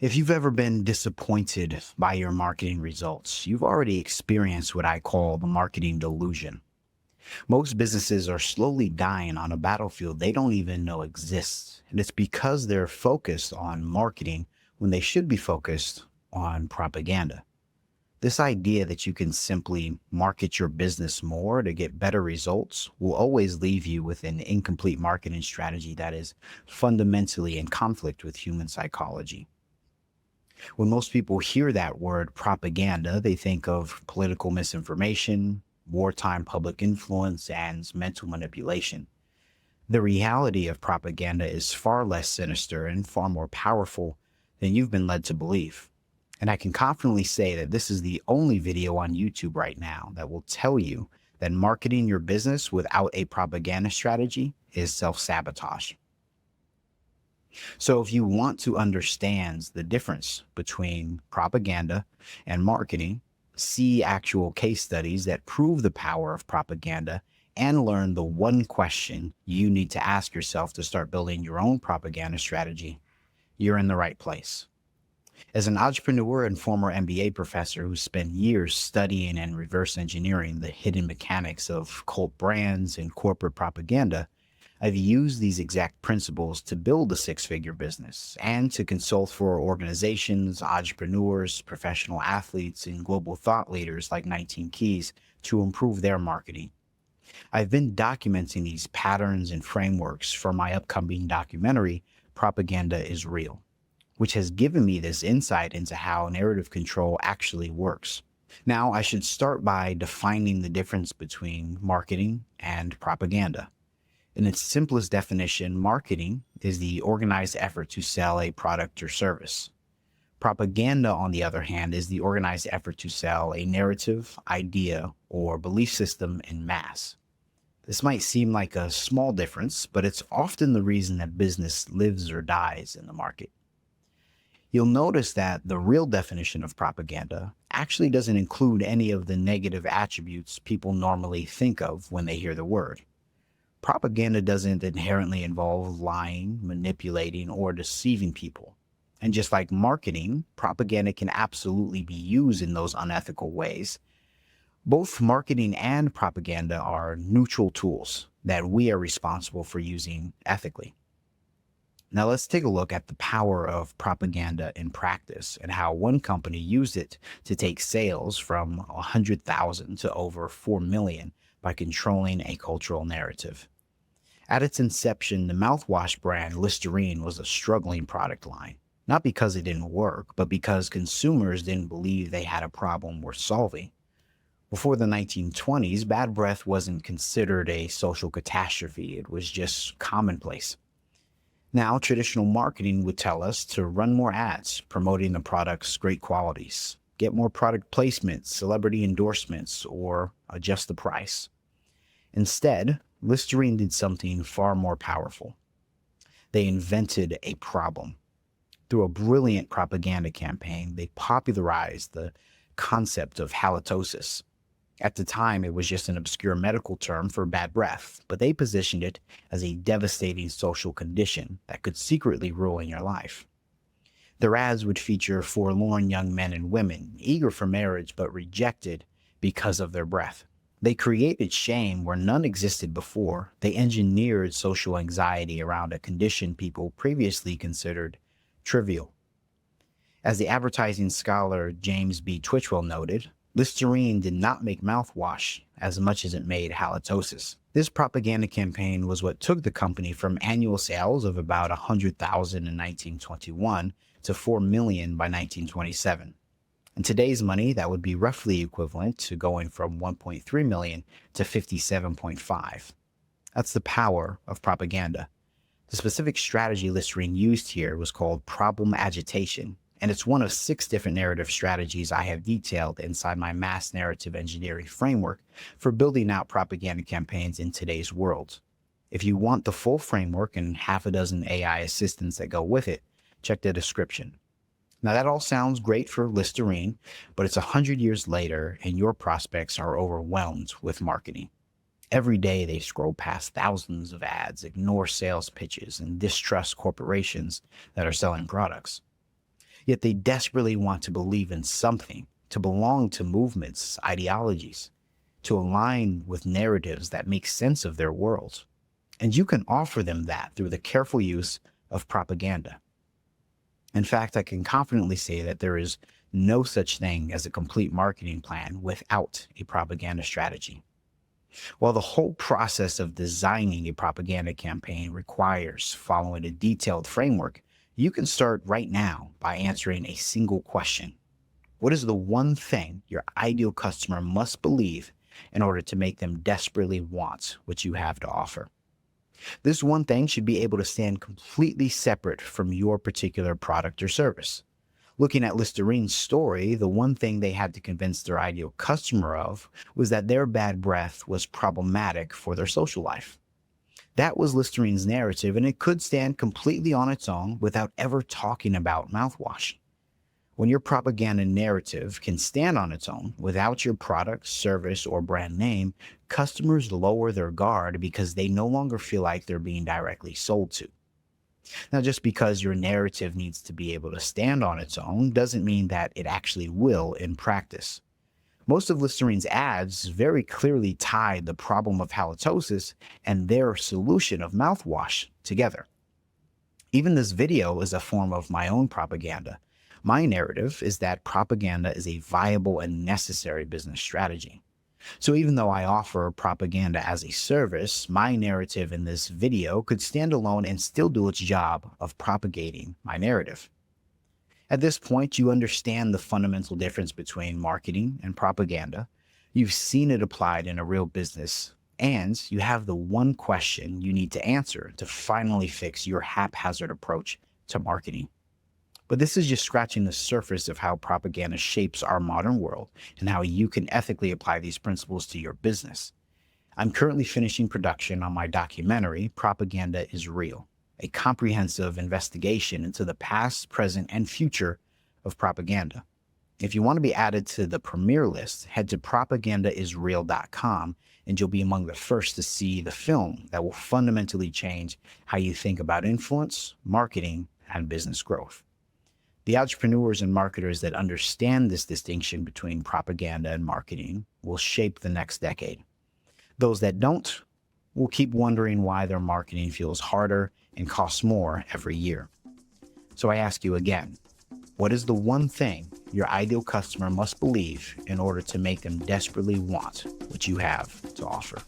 If you've ever been disappointed by your marketing results, you've already experienced what I call the marketing delusion. Most businesses are slowly dying on a battlefield they don't even know exists. And it's because they're focused on marketing when they should be focused on propaganda. This idea that you can simply market your business more to get better results will always leave you with an incomplete marketing strategy that is fundamentally in conflict with human psychology. When most people hear that word propaganda, they think of political misinformation, wartime public influence, and mental manipulation. The reality of propaganda is far less sinister and far more powerful than you've been led to believe. And I can confidently say that this is the only video on YouTube right now that will tell you that marketing your business without a propaganda strategy is self-sabotage. So if you want to understand the difference between propaganda and marketing, see actual case studies that prove the power of propaganda, and learn the one question you need to ask yourself to start building your own propaganda strategy, you're in the right place. As an entrepreneur and former MBA professor who spent years studying and reverse engineering the hidden mechanics of cult brands and corporate propaganda, I've used these exact principles to build a six-figure business and to consult for organizations, entrepreneurs, professional athletes, and global thought leaders like 19 Keys to improve their marketing. I've been documenting these patterns and frameworks for my upcoming documentary, Propaganda is Real, which has given me this insight into how narrative control actually works. Now, I should start by defining the difference between marketing and propaganda. In its simplest definition, marketing is the organized effort to sell a product or service. Propaganda, on the other hand, is the organized effort to sell a narrative, idea, or belief system in mass. This might seem like a small difference, but it's often the reason that business lives or dies in the market. You'll notice that the real definition of propaganda actually doesn't include any of the negative attributes people normally think of when they hear the word. Propaganda doesn't inherently involve lying, manipulating, or deceiving people. And just like marketing, propaganda can absolutely be used in those unethical ways. Both marketing and propaganda are neutral tools that we are responsible for using ethically. Now let's take a look at the power of propaganda in practice and how one company used it to take sales from 100,000 to over 4 million by controlling a cultural narrative. At its inception, the mouthwash brand Listerine was a struggling product line, not because it didn't work, but because consumers didn't believe they had a problem worth solving. Before the 1920s, bad breath wasn't considered a social catastrophe, it was just commonplace. Now, traditional marketing would tell us to run more ads promoting the product's great qualities, get more product placements, celebrity endorsements, or adjust the price. Instead, Listerine did something far more powerful. They invented a problem. Through a brilliant propaganda campaign, they popularized the concept of halitosis. At the time, it was just an obscure medical term for bad breath, but they positioned it as a devastating social condition that could secretly ruin your life. Their ads would feature forlorn young men and women, eager for marriage but rejected because of their breath. They created shame where none existed before. They engineered social anxiety around a condition people previously considered trivial. As the advertising scholar James B. Twitchell noted, Listerine did not make mouthwash as much as it made halitosis. This propaganda campaign was what took the company from annual sales of about 100,000 in 1921 to 4 million by 1927. In today's money, that would be roughly equivalent to going from 1.3 million to 57.5. That's the power of propaganda. The specific strategy Listerine used here was called problem agitation, and it's one of 6 different narrative strategies I have detailed inside my mass narrative engineering framework for building out propaganda campaigns in today's world. If you want the full framework and half a dozen AI assistants that go with it, check the description. Now that all sounds great for Listerine, but it's 100 years later and your prospects are overwhelmed with marketing. Every day they scroll past thousands of ads, ignore sales pitches, and distrust corporations that are selling products. Yet they desperately want to believe in something, to belong to movements, ideologies, to align with narratives that make sense of their world. And you can offer them that through the careful use of propaganda. In fact, I can confidently say that there is no such thing as a complete marketing plan without a propaganda strategy. While the whole process of designing a propaganda campaign requires following a detailed framework, you can start right now by answering a single question. What is the one thing your ideal customer must believe in order to make them desperately want what you have to offer? This one thing should be able to stand completely separate from your particular product or service. Looking at Listerine's story, the one thing they had to convince their ideal customer of was that their bad breath was problematic for their social life. That was Listerine's narrative, and it could stand completely on its own without ever talking about mouthwash. When your propaganda narrative can stand on its own without your product, service, or brand name, customers lower their guard because they no longer feel like they're being directly sold to. Now, just because your narrative needs to be able to stand on its own doesn't mean that it actually will in practice. Most of Listerine's ads very clearly tied the problem of halitosis and their solution of mouthwash together. Even this video is a form of my own propaganda. My narrative is that propaganda is a viable and necessary business strategy. So even though I offer propaganda as a service, my narrative in this video could stand alone and still do its job of propagating my narrative. At this point, you understand the fundamental difference between marketing and propaganda. You've seen it applied in a real business, and you have the one question you need to answer to finally fix your haphazard approach to marketing. But this is just scratching the surface of how propaganda shapes our modern world and how you can ethically apply these principles to your business. I'm currently finishing production on my documentary, Propaganda is Real, a comprehensive investigation into the past, present, and future of propaganda. If you want to be added to the premiere list, head to propagandaisreal.com and you'll be among the first to see the film that will fundamentally change how you think about influence, marketing, and business growth. The entrepreneurs and marketers that understand this distinction between propaganda and marketing will shape the next decade. Those that don't will keep wondering why their marketing feels harder and costs more every year. So I ask you again, what is the one thing your ideal customer must believe in order to make them desperately want what you have to offer?